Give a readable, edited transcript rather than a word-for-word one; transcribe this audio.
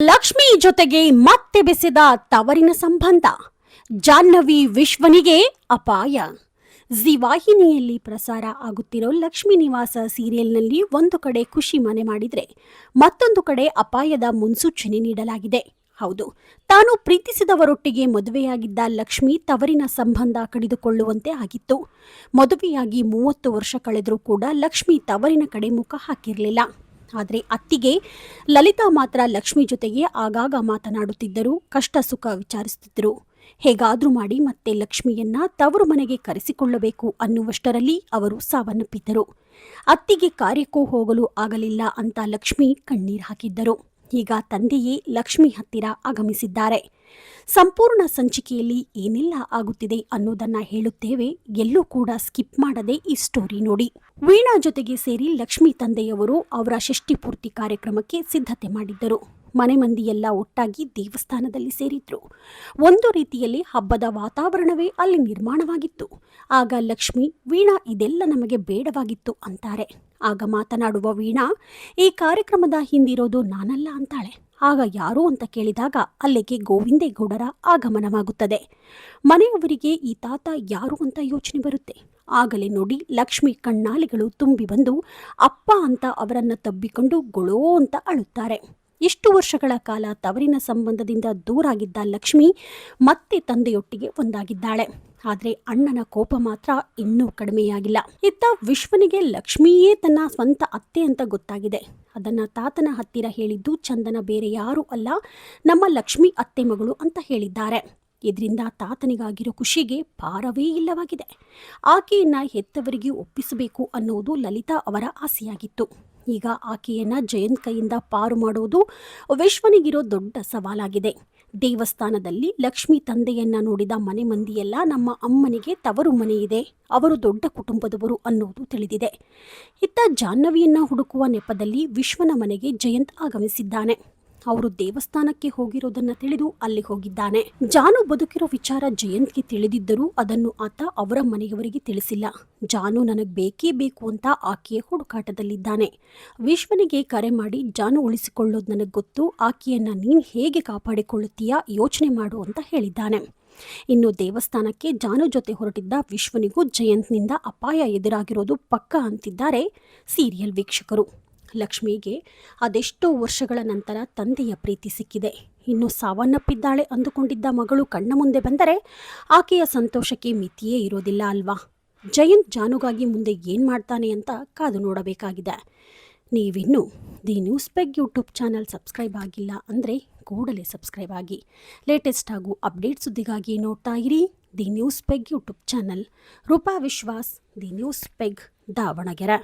ಲಕ್ಷ್ಮಿ ಜೊತೆಗೆ ಮತ್ತೆ ಬೆಸೆದ ತವರಿನ ಸಂಬಂಧ. ಜಾಹ್ನವಿ ವಿಶ್ವನಿಗೆ ಅಪಾಯ. ಜಿ ವಾಹಿನಿಯಲ್ಲಿ ಪ್ರಸಾರ ಆಗುತ್ತಿರೋ ಲಕ್ಷ್ಮೀ ನಿವಾಸ ಸೀರಿಯಲ್ನಲ್ಲಿ ಒಂದು ಕಡೆ ಖುಷಿ ಮನೆ ಮಾಡಿದ್ರೆ ಮತ್ತೊಂದು ಕಡೆ ಅಪಾಯದ ಮುನ್ಸೂಚನೆ ನೀಡಲಾಗಿದೆ. ಹೌದು, ತಾನು ಪ್ರೀತಿಸಿದವರೊಟ್ಟಿಗೆ ಮದುವೆಯಾಗಿದ್ದ ಲಕ್ಷ್ಮಿ ತವರಿನ ಸಂಬಂಧ ಕಡಿದುಕೊಳ್ಳುವಂತೆ ಆಗಿತ್ತು. ಮದುವೆಯಾಗಿ 30 ವರ್ಷ ಕಳೆದರೂ ಕೂಡ ಲಕ್ಷ್ಮಿ ತವರಿನ ಕಡೆ ಮುಖ ಹಾಕಿರಲಿಲ್ಲ. ಆದರೆ ಅತ್ತಿಗೆ ಲಲಿತಾ ಮಾತ್ರ ಲಕ್ಷ್ಮಿ ಜೊತೆಗೆ ಆಗಾಗ ಮಾತನಾಡುತ್ತಿದ್ದರು, ಕಷ್ಟ ಸುಖ ವಿಚಾರಿಸುತ್ತಿದ್ದರು. ಹೇಗಾದ್ರೂ ಮಾಡಿ ಮತ್ತೆ ಲಕ್ಷ್ಮಿಯನ್ನ ತವರು ಮನೆಗೆ ಕರೆಸಿಕೊಳ್ಳಬೇಕು ಅನ್ನುವಷ್ಟರಲ್ಲಿ ಅವರು ಸಾವನ್ನಪ್ಪಿದ್ದರು. ಅತ್ತಿಗೆ ಕಾರ್ಯಕ್ಕೂ ಹೋಗಲು ಆಗಲಿಲ್ಲ ಅಂತ ಲಕ್ಷ್ಮಿ ಕಣ್ಣೀರು ಹಾಕಿದ್ದರು. ಈಗ ತಂದೆಯೇ ಲಕ್ಷ್ಮಿ ಹತ್ತಿರ ಆಗಮಿಸಿದ್ದಾರೆ. ಸಂಪೂರ್ಣ ಸಂಚಿಕೆಯಲ್ಲಿ ಏನೆಲ್ಲ ಆಗುತ್ತಿದೆ ಅನ್ನೋದನ್ನ ಹೇಳುತ್ತೇವೆ. ಎಲ್ಲೂ ಕೂಡ ಸ್ಕಿಪ್ ಮಾಡದೆ ಈ ಸ್ಟೋರಿ ನೋಡಿ. ವೀಣಾ ಜೊತೆಗೆ ಸೇರಿ ಲಕ್ಷ್ಮಿ ತಂದೆಯವರು ಅವರ ಷಷ್ಠಿ ಪೂರ್ತಿ ಕಾರ್ಯಕ್ರಮಕ್ಕೆ ಸಿದ್ಧತೆ ಮಾಡಿದ್ದರು. ಮನೆ ಮಂದಿಯೆಲ್ಲ ಒಟ್ಟಾಗಿ ದೇವಸ್ಥಾನದಲ್ಲಿ ಸೇರಿದ್ರು. ಒಂದು ರೀತಿಯಲ್ಲಿ ಹಬ್ಬದ ವಾತಾವರಣವೇ ಅಲ್ಲಿ ನಿರ್ಮಾಣವಾಗಿತ್ತು. ಆಗ ಲಕ್ಷ್ಮಿ, ವೀಣಾ ಇದೆಲ್ಲ ನಮಗೆ ಬೇಡವಾಗಿತ್ತು ಅಂತಾರೆ. ಆಗ ಮಾತನಾಡುವ ವೀಣಾ, ಈ ಕಾರ್ಯಕ್ರಮದ ಹಿಂದಿರೋದು ನಾನಲ್ಲ ಅಂತಾಳೆ. ಆಗ ಯಾರು ಅಂತ ಕೇಳಿದಾಗ ಅಲ್ಲಿಗೆ ಗೋವಿಂದೇಗೌಡರ ಆಗಮನವಾಗುತ್ತದೆ. ಮನೆಯವರಿಗೆ ಈ ತಾತ ಯಾರು ಅಂತ ಯೋಚನೆ ಬರುತ್ತೆ. ಆಗಲೇ ನೋಡಿ ಲಕ್ಷ್ಮಿ ಕಣ್ಣಾಲಿಗಳು ತುಂಬಿ ಬಂದು ಅಪ್ಪ ಅಂತ ಅವರನ್ನ ತಬ್ಬಿಕೊಂಡು ಗೊಳೋ ಅಂತ ಅಳುತ್ತಾರೆ. ಇಷ್ಟು ವರ್ಷಗಳ ಕಾಲ ತವರಿನ ಸಂಬಂಧದಿಂದ ದೂರಾಗಿದ್ದ ಲಕ್ಷ್ಮಿ ಮತ್ತೆ ತಂದೆಯೊಟ್ಟಿಗೆ ಒಂದಾಗಿದ್ದಾಳೆ. ಆದರೆ ಅಣ್ಣನ ಕೋಪ ಮಾತ್ರ ಇನ್ನೂ ಕಡಿಮೆಯಾಗಿಲ್ಲ. ಇತ್ತ ವಿಶ್ವನಿಗೆ ಲಕ್ಷ್ಮಿಯೇ ತನ್ನ ಸ್ವಂತ ಅತ್ತೆ ಅಂತ ಗೊತ್ತಾಗಿದೆ. ಅದನ್ನ ತಾತನ ಹತ್ತಿರ ಹೇಳಿದ್ದು ಚಂದನ ಬೇರೆ ಯಾರೂ ಅಲ್ಲ, ನಮ್ಮ ಲಕ್ಷ್ಮಿ ಅತ್ತೆ ಮಗಳು ಅಂತ ಹೇಳಿದ್ದಾರೆ. ಇದರಿಂದ ತಾತನಿಗಾಗಿರೋ ಖುಷಿಗೆ ಪಾರವೇ ಇಲ್ಲವಾಗಿದೆ. ಆಕೆಯನ್ನ ಹೆತ್ತವರಿಗೆ ಒಪ್ಪಿಸಬೇಕು ಅನ್ನುವುದು ಲಲಿತಾ ಅವರ ಆಸೆಯಾಗಿತ್ತು. ಈಗ ಆಕೆಯನ್ನ ಜಯಂತ್ ಕೈಯಿಂದ ಪಾರು ಮಾಡುವುದು ವಿಶ್ವನಿಗಿರೋ ದೊಡ್ಡ ಸವಾಲಾಗಿದೆ. ದೇವಸ್ಥಾನದಲ್ಲಿ ಲಕ್ಷ್ಮಿ ತಂದೆಯನ್ನ ನೋಡಿದ ಮನೆ ಮಂದಿಯೆಲ್ಲ ನಮ್ಮ ಅಮ್ಮನಿಗೆ ತವರು ಮನೆ ಇದೆ, ಅವರು ದೊಡ್ಡ ಕುಟುಂಬದವರು ಅನ್ನೋದು ತಿಳಿದಿದೆ. ಇತ್ತ ಜಾಹ್ನವಿಯನ್ನ ಹುಡುಕುವ ನೆಪದಲ್ಲಿ ವಿಶ್ವನ ಮನೆಗೆ ಜಯಂತ್ ಆಗಮಿಸಿದ್ದಾನೆ. ಅವರು ದೇವಸ್ಥಾನಕ್ಕೆ ಹೋಗಿರೋದನ್ನ ತಿಳಿದು ಅಲ್ಲಿ ಹೋಗಿದ್ದಾನೆ. ಜಾನು ಬದುಕಿರೋ ವಿಚಾರ ಜಯಂತ್ಗೆ ತಿಳಿದಿದ್ದರೂ ಅದನ್ನು ಆತ ಅವರ ಮನೆಯವರಿಗೆ ತಿಳಿಸಿಲ್ಲ. ಜಾನು ನನಗ್ ಬೇಕೇ ಬೇಕು ಅಂತ ಆಕೆಯ ಹುಡುಕಾಟದಲ್ಲಿದ್ದಾನೆ. ವಿಶ್ವನಿಗೆ ಕರೆ ಮಾಡಿ, ಜಾನು ಉಳಿಸಿಕೊಳ್ಳೋದು ನನಗೆ ಗೊತ್ತು, ಆಕೆಯನ್ನ ನೀನು ಹೇಗೆ ಕಾಪಾಡಿಕೊಳ್ಳುತ್ತೀಯಾ ಯೋಚನೆ ಮಾಡು ಅಂತ ಹೇಳಿದ್ದಾನೆ. ಇನ್ನು ದೇವಸ್ಥಾನಕ್ಕೆ ಜಾನು ಜೊತೆ ಹೊರಟಿದ್ದ ವಿಶ್ವನಿಗೂ ಜಯಂತ್ನಿಂದ ಅಪಾಯ ಎದುರಾಗಿರೋದು ಪಕ್ಕ ಅಂತಿದ್ದಾರೆ ಸೀರಿಯಲ್ ವೀಕ್ಷಕರು. ಲಕ್ಷ್ಮಿಗೆ ಅದೆಷ್ಟೋ ವರ್ಷಗಳ ನಂತರ ತಂದೆಯ ಪ್ರೀತಿ ಸಿಕ್ಕಿದೆ. ಇನ್ನು ಸಾವನ್ನಪ್ಪಿದ್ದಾಳೆ ಅಂದುಕೊಂಡಿದ್ದ ಮಗಳು ಕಣ್ಣ ಮುಂದೆ ಬಂದರೆ ಆಕೆಯ ಸಂತೋಷಕ್ಕೆ ಮಿತಿಯೇ ಇರೋದಿಲ್ಲ ಅಲ್ವಾ. ಜಯಂತ್ ಜಾನುಗಾಗಿ ಮುಂದೆ ಏನು ಮಾಡ್ತಾನೆ ಅಂತ ಕಾದು ನೋಡಬೇಕಾಗಿದೆ. ನೀವಿನ್ನೂ the news peg YouTube channel subscribe ಆಗಿಲ್ಲ ಅಂದರೆ ಕೂಡಲೇ ಸಬ್ಸ್ಕ್ರೈಬ್ ಆಗಿ. ಲೇಟೆಸ್ಟ್ ಹಾಗೂ ಅಪ್ಡೇಟ್ ಸುದ್ದಿಗಾಗಿ ನೋಡ್ತಾ ಇರಿ the news peg YouTube channel. Roopa Vishwas, the news peg, Davanagere.